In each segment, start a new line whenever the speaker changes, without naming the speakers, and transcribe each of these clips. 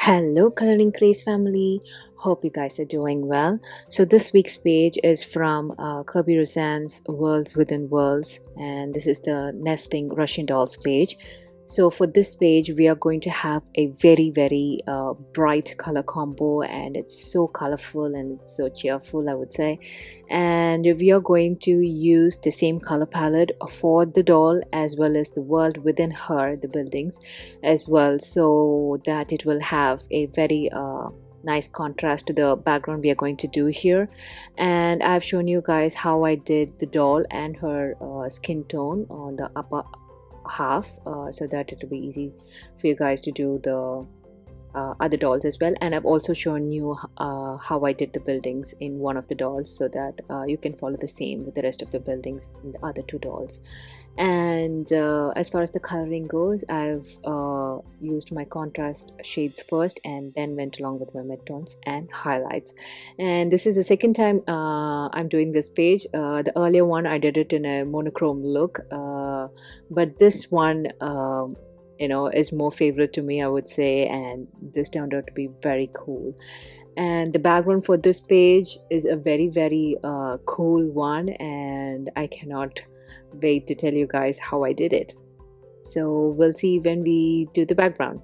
Hello, Coloring Craze family. Hope you guys are doing well. So, this week's page is from Kerby Rosanes' Worlds Within Worlds, and this is the Nesting Russian Dolls page. So, for this page, we are going to have a very bright color combo, and it's so colorful and it's so cheerful, I would say. And we are going to use the same color palette for the doll as well as the world within her, the buildings as well, so that it will have a very nice contrast to the background we are going to do here. And I've shown you guys how I did the doll and her skin tone on the upper half, so that it will be easy for you guys to do the other dolls as well. And I've also shown you how I did the buildings in one of the dolls, so that you can follow the same with the rest of the buildings in the other two dolls. And as far as the coloring goes, I've used my contrast shades first and then went along with my midtones and highlights. And this is the second time I'm doing this page. The earlier one I did it in a monochrome look, but this one is more favorite to me, I would say, and this turned out to be very cool. And the background for this page is a very cool one, and I cannot wait to tell you guys how I did it. So we'll see when we do the background.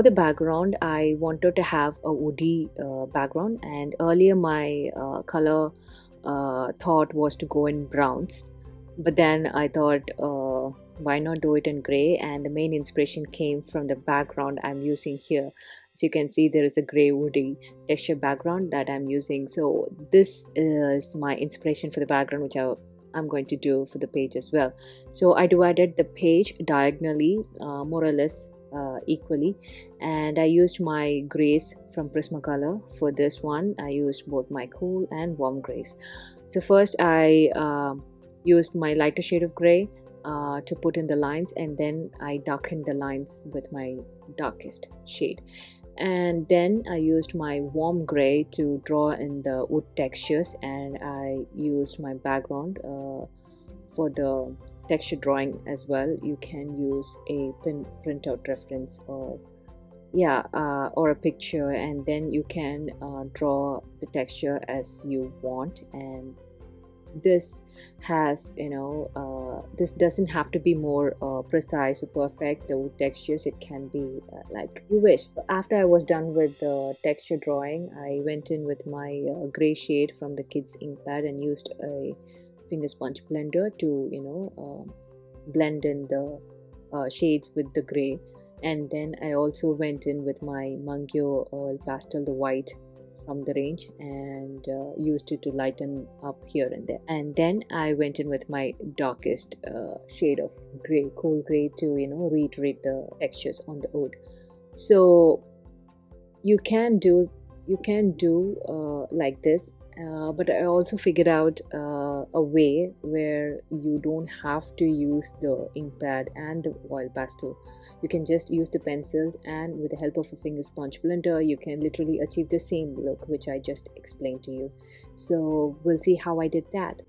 for the background, I wanted to have a woody background, and earlier my color thought was to go in browns, but then I thought why not do it in gray, and the main inspiration came from the background I'm using here. As you can see, there is a gray woody texture background that I'm using, so this is my inspiration for the background, which I'm going to do for the page as well. So I divided the page diagonally, more or less equally, and I used my grays from Prismacolor. For this one, I used both my cool and warm grays. So first I used my lighter shade of gray to put in the lines, and then I darkened the lines with my darkest shade, and then I used my warm gray to draw in the wood textures, and I used my background for the texture drawing as well. You can use a printout reference, or or a picture, and then you can draw the texture as you want. And this has, this doesn't have to be more precise or perfect, the wood textures. It can be like you wish. After I was done with the texture drawing, I went in with my gray shade from the kids INKPAD and used a finger sponge blender to blend in the shades with the gray. And then I also went in with my MUNGYO oil pastel, the white from the range, and used it to lighten up here and there. And then I went in with my darkest shade of gray, cool gray, to reiterate the textures on the wood. So you can do like this, but I also figured out a way where you don't have to use the ink pad and the oil pastel. You can just use the pencils, and with the help of a finger sponge blender, you can literally achieve the same look which I just explained to you. So we'll see how I did that.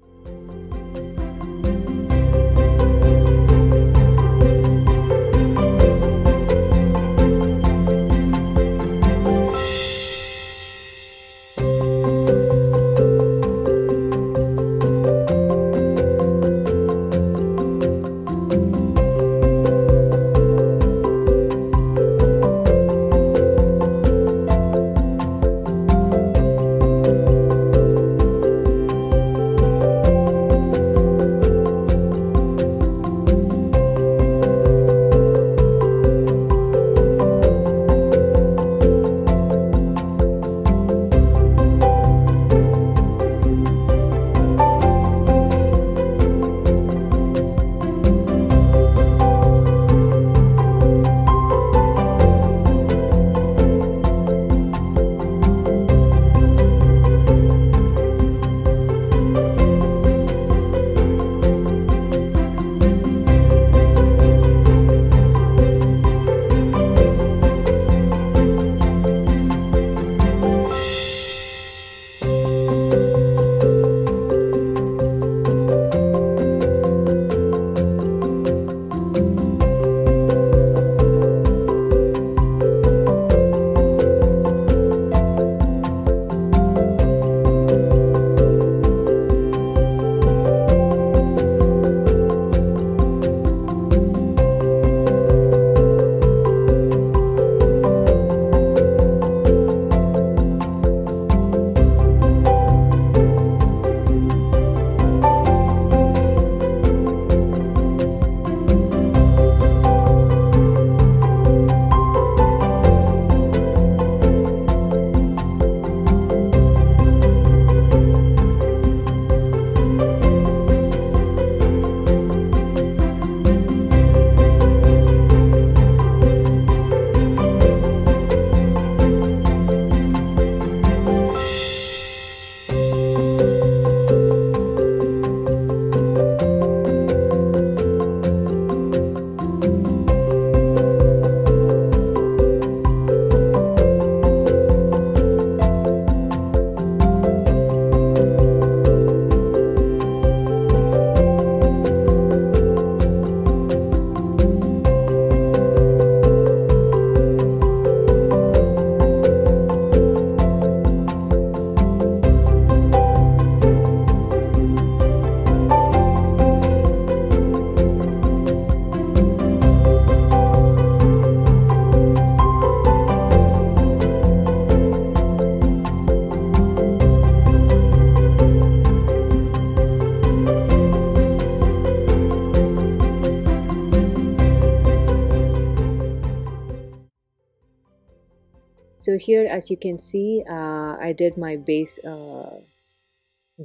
So here, as you can see, I did my base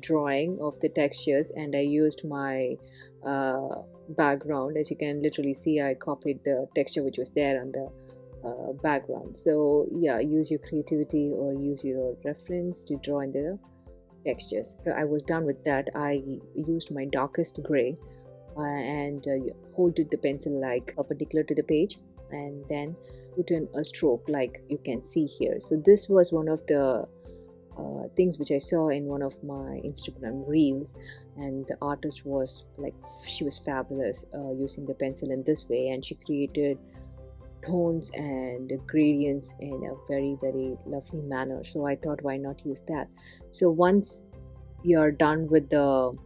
drawing of the textures, and I used my background. As you can literally see, I copied the texture which was there on the background. So yeah, use your creativity or use your reference to draw in the textures. So I was done with that. I used my darkest gray and holded the pencil like perpendicular to the page, and then put in a stroke like you can see here. So this was one of the things which I saw in one of my Instagram reels, and the artist was like, she was fabulous using the pencil in this way, and she created tones and gradients in a very, very lovely manner. So I thought, why not use that? So once you're done with the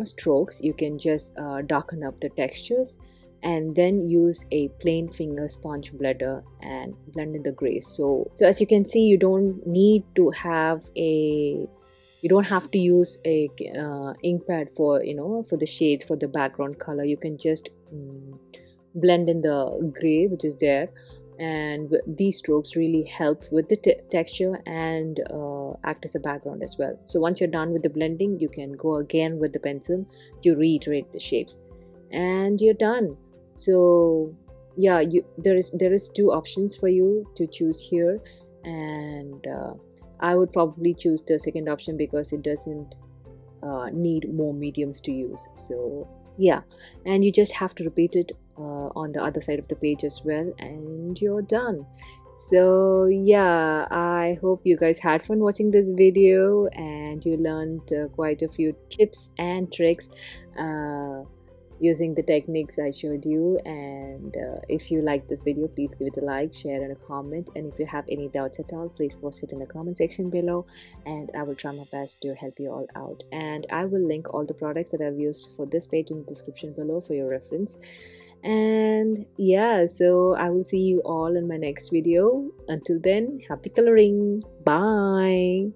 strokes, you can just darken up the textures and then use a plain finger sponge blender and blend in the grays. So as you can see, you don't have to use a INKPAD for for the shades, for the background color. You can just blend in the gray which is there, and these strokes really help with the texture and act as a background as well. So once you're done with the blending, you can go again with the pencil to reiterate the shapes, and you're done. So yeah, there is two options for you to choose here, and I would probably choose the second option because it doesn't need more mediums to use. So yeah, and you just have to repeat it on the other side of the page as well, and you're done. So yeah, I hope you guys had fun watching this video and you learned quite a few tips and tricks using the techniques I showed you. And if you like this video, please give it a like, share, and a comment. And if you have any doubts at all, please post it in the comment section below, and I will try my best to help you all out. And I will link all the products that I've used for this page in the description below for your reference. And yeah, so I will see you all in my next video. Until then, happy coloring. Bye.